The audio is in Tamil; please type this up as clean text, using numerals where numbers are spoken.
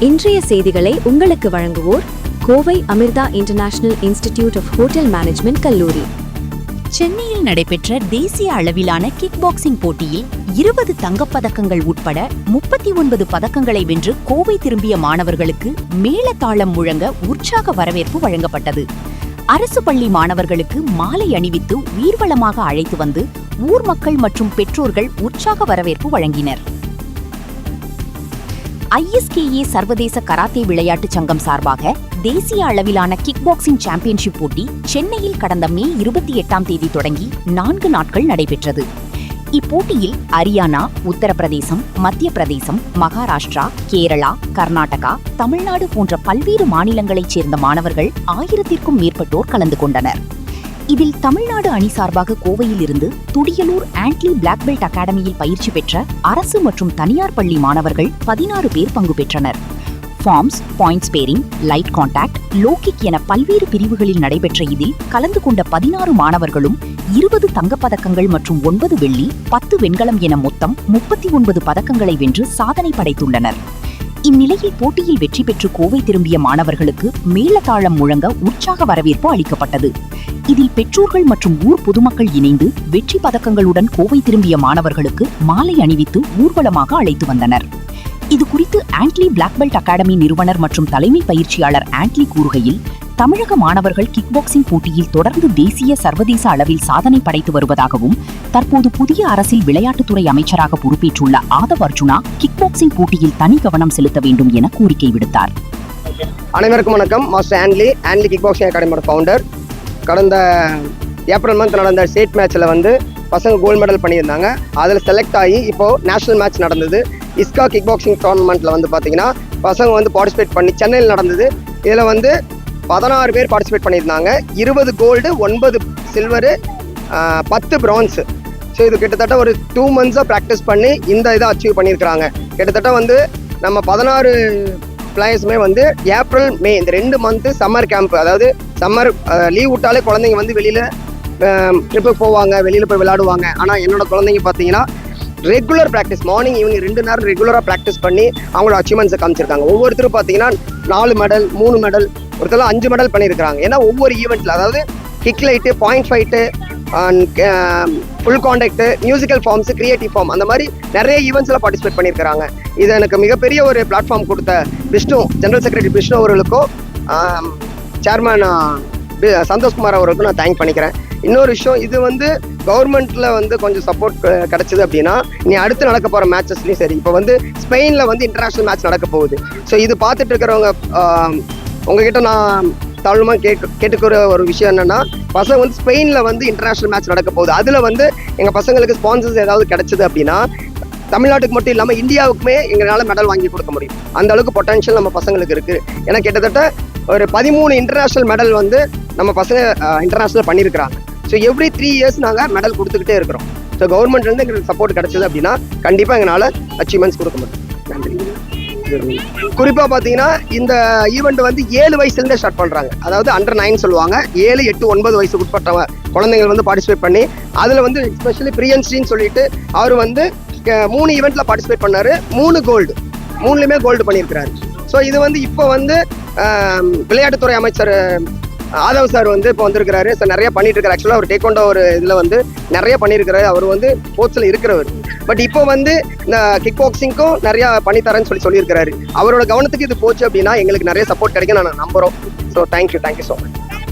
இன்றைய செய்திகளை உங்களுக்கு வழங்குவோர் Kovai Amrita International Institute of Hotel Management கல்லூரி. சென்னையில் நடைபெற்ற தேசிய அளவிலான கிக் பாக்ஸிங் போட்டியில் 20 தங்கப்பதக்கங்கள் உட்பட 39 பதக்கங்களை வென்று கோவை திரும்பிய மாணவர்களுக்கு மேளதாளம் முழங்க உற்சாக வரவேற்பு வழங்கப்பட்டது. அரசு பள்ளி மாணவர்களுக்கு மாலை அணிவித்து ஊர்வலமாக அழைத்து வந்து ஊர் மக்கள் மற்றும் பெற்றோர்கள் உற்சாக வரவேற்பு வழங்கினர். ISKA சர்வதேச கராத்தே விளையாட்டுச் சங்கம் சார்பாக தேசிய அளவிலான கிக் பாக்ஸிங் சாம்பியன்ஷிப் போட்டி சென்னையில் கடந்த மே 28 தொடங்கி 4 நாட்கள் நடைபெற்றது. இப்போட்டியில் ஹரியானா, உத்தரப்பிரதேசம், மத்திய பிரதேசம், மகாராஷ்டிரா, கேரளா, கர்நாடகா, தமிழ்நாடு போன்ற பல்வேறு மாநிலங்களைச் சேர்ந்த மாணவர்கள் 1000க்கும் மேற்பட்டோர் கலந்து கொண்டனர். இதில் தமிழ்நாடு அணி சார்பாக கோவையில் இருந்து துடியலூர் ஆண்ட்லி பிளாக் பெல்ட் அகாடமியில் பயிற்சி பெற்ற அரசு மற்றும் தனியார் பள்ளி மாணவர்கள் 16 பேர் பங்கு பெற்றனர். Forms, points sparring, light contact, low kick என பல்வேறு பிரிவுகளில் நடைபெற்ற இதில் கலந்து கொண்ட 16 மாணவர்களும் 20 தங்கப்பதக்கங்கள் மற்றும் 9 வெள்ளி, 10 வெண்கலம் என மொத்தம் 39 பதக்கங்களை வென்று சாதனை படைத்துள்ளனர். இந்நிலையில் போட்டியில் வெற்றி பெற்று கோவை திரும்பிய மாணவர்களுக்கு மேளதாளம் முழங்க உற்சாக வரவேற்பு அளிக்கப்பட்டது. இதில் பெற்றோர்கள் மற்றும் ஊர் பொதுமக்கள் இணைந்து வெற்றி பதக்கங்களுடன் கோவை திரும்பிய மாணவர்களுக்கு மாலை அணிவித்து ஊர்வலமாக அழைத்து வந்தனர். இதுகுறித்து ஆண்ட்லி பிளாக் பெல்ட் அகாடமி நிறுவனர் மற்றும் தலைமை பயிற்சியாளர் ஆண்ட்லி கூறுகையில், தமிழக மாணவர்கள் கிக் பாக்ஸிங் போட்டியில் தொடர்ந்து தேசிய சர்வதேச அளவில் சாதனை படைத்து வருவதாகவும், தற்போது புதிய அரசில் விளையாட்டுத்துறை அமைச்சராக பொறுப்பேற்றுள்ள ஆதவ் அர்ஜுனா கிக் பாக்ஸிங் போட்டியில் தனி கவனம் செலுத்த வேண்டும் என கோரிக்கை விடுத்தார். அனைவருக்கும் வணக்கம். மாஸ்டர் ஆண்ட்லி கிக் பாக்ஸிங் அகாடமியோட ஃபவுண்டர். கடந்த ஏப்ரல் மந்த் நடந்த ஸ்டேட் மேட்ச்சில் வந்து பசங்க கோல்டு மெடல் பண்ணியிருந்தாங்க. அதில் செலக்ட் ஆகி இப்போது நேஷனல் மேட்ச் நடந்தது. இஸ்கா கிக் பாக்ஸிங் டோர்னமெண்ட்டில் வந்து பார்த்தீங்கன்னா பசங்க வந்து பார்ட்டிசிபேட் பண்ணி சென்னையில் நடந்தது. இதில் வந்து 16 பேர் பார்ட்டிசிபேட் பண்ணியிருந்தாங்க. 20 கோல்டு, 9 சில்வரு, 10 பிரான்ஸு. ஸோ இது கிட்டத்தட்ட ஒரு 2 months ப்ராக்டிஸ் பண்ணி இந்த இதை அச்சீவ் பண்ணியிருக்கிறாங்க. கிட்டத்தட்ட வந்து நம்ம 16 பிளேயர்ஸுமே வந்து ஏப்ரல், மே இந்த 2 month சம்மர் கேம்ப், அதாவது சம்மர் லீவ் விட்டாலே குழந்தைங்க வந்து வெளியில் ட்ரிப்புக்கு போவாங்க, வெளியில் போய் விளையாடுவாங்க. ஆனால் என்னோட குழந்தைங்க பார்த்தீங்கன்னா ரெகுலர் ப்ராக்டிஸ், மார்னிங் ஈவினிங் 2 நேரம் ரெகுலராக ப்ராக்டிஸ் பண்ணி அவங்களோட அச்சீவ்மெண்ட்ஸை காமிச்சிருக்காங்க. ஒவ்வொருத்தரும் பார்த்தீங்கன்னா 4 மெடல், 3 மெடல், ஒருத்தர் 5 மெடல் பண்ணியிருக்கிறாங்க. ஏன்னா ஒவ்வொரு ஈவெண்ட்டில், அதாவது kick light, point fight, full contact, musical forms, creative form, அந்த மாதிரி நிறைய ஈவெண்ட்ஸில் பார்ட்டிசிபேட் பண்ணியிருக்கிறாங்க. இது எனக்கு மிகப்பெரிய ஒரு பிளாட்ஃபார்ம் கொடுத்த விஷ்ணு, ஜெனரல் செக்ரட்டரி விஷ்ணு அவர்களுக்கும் சேர்மன் சந்தோஷ்குமார் அவர்களுக்கும் நான் தேங்க் பண்ணிக்கிறேன். இன்னொரு விஷயம், இது வந்து கவர்மெண்ட்டில் வந்து கொஞ்சம் சப்போர்ட் கிடச்சிது அப்படின்னா நீ அடுத்து நடக்க போகிற மேட்சஸ்லையும் சரி. இப்போ வந்து ஸ்பெயினில் வந்து இன்டர்நேஷ்னல் மேட்ச் நடக்க போகுது. ஸோ இது பார்த்துட்டு இருக்கிறவங்க உங்ககிட்ட நான் தாழ்வுமாக கேட்டுக்கிற ஒரு விஷயம் என்னென்னா, பசங்க வந்து ஸ்பெயினில் வந்து இன்டர்நேஷ்னல் மேட்ச் நடக்க போகுது. அதில் வந்து எங்கள் பசங்களுக்கு ஸ்பான்சர்ஸ் ஏதாவது கிடச்சிது அப்படின்னா தமிழ்நாட்டுக்கு மட்டும் இல்லாமல் இந்தியாவுக்குமே எங்களால் மெடல் வாங்கி கொடுக்க முடியும். அந்த அளவுக்கு பொட்டன்ஷியல் நம்ம பசங்களுக்கு இருக்குது. ஏன்னா கிட்டத்தட்ட ஒரு 13 இன்டர்நேஷ்னல் மெடல் வந்து நம்ம பசங்க இன்டர்நேஷ்னல் பண்ணியிருக்கிறாங்க. ஸோ எவ்ரி 3 years நாங்கள் மெடல் கொடுத்துக்கிட்டே இருக்கிறோம். ஸோ கவர்மெண்ட்லேருந்து எங்களுக்கு சப்போர்ட் கிடச்சிது அப்படின்னா கண்டிப்பாக எங்களால் அச்சீவ்மெண்ட்ஸ் கொடுக்க முடியும். நன்றி. குறிப்பாக பார்த்தீங்கன்னா இந்த ஈவெண்ட் வந்து 7 வயசுலேருந்தே ஸ்டார்ட் பண்ணுறாங்க. அதாவது அண்டர் 9 சொல்லுவாங்க. 7, 8, 9 வயசு உட்பட்டவங்க குழந்தைகள் வந்து பார்ட்டிசிபேட் பண்ணி, அதில் வந்து எஸ்பெஷலி பிரியன்ஸ்டின்னு சொல்லிட்டு அவர் வந்து 3 ஈவெண்ட்டில் பார்ட்டிசிபேட் பண்ணார். 3 கோல்டு, 3லையுமே கோல்டு பண்ணியிருக்கிறாரு. ஸோ இது வந்து இப்போ வந்து விளையாட்டுத்துறை அமைச்சர் ஆதவ் சார் வந்து இப்போ வந்திருக்கிறாரு. ஸோ நிறைய பண்ணிட்டு இருக்காரு. ஆக்சுவலாக அவர் டேக் கொண்ட ஒரு இதில் வந்து நிறைய பண்ணியிருக்கிறாரு. அவர் வந்து ஸ்போர்ட்ஸில் இருக்கிறவர். பட் இப்போ வந்து இந்த கிக் பாக்ஸிங்க்கும் நிறையா பண்ணித்தரேன்னு சொல்லியிருக்கிறாரு. அவரோட கவனத்துக்கு இது போச்சு அப்படின்னா எங்களுக்கு நிறைய சப்போர்ட் கிடைக்கும் நான் நம்புகிறோம். So thank you so much.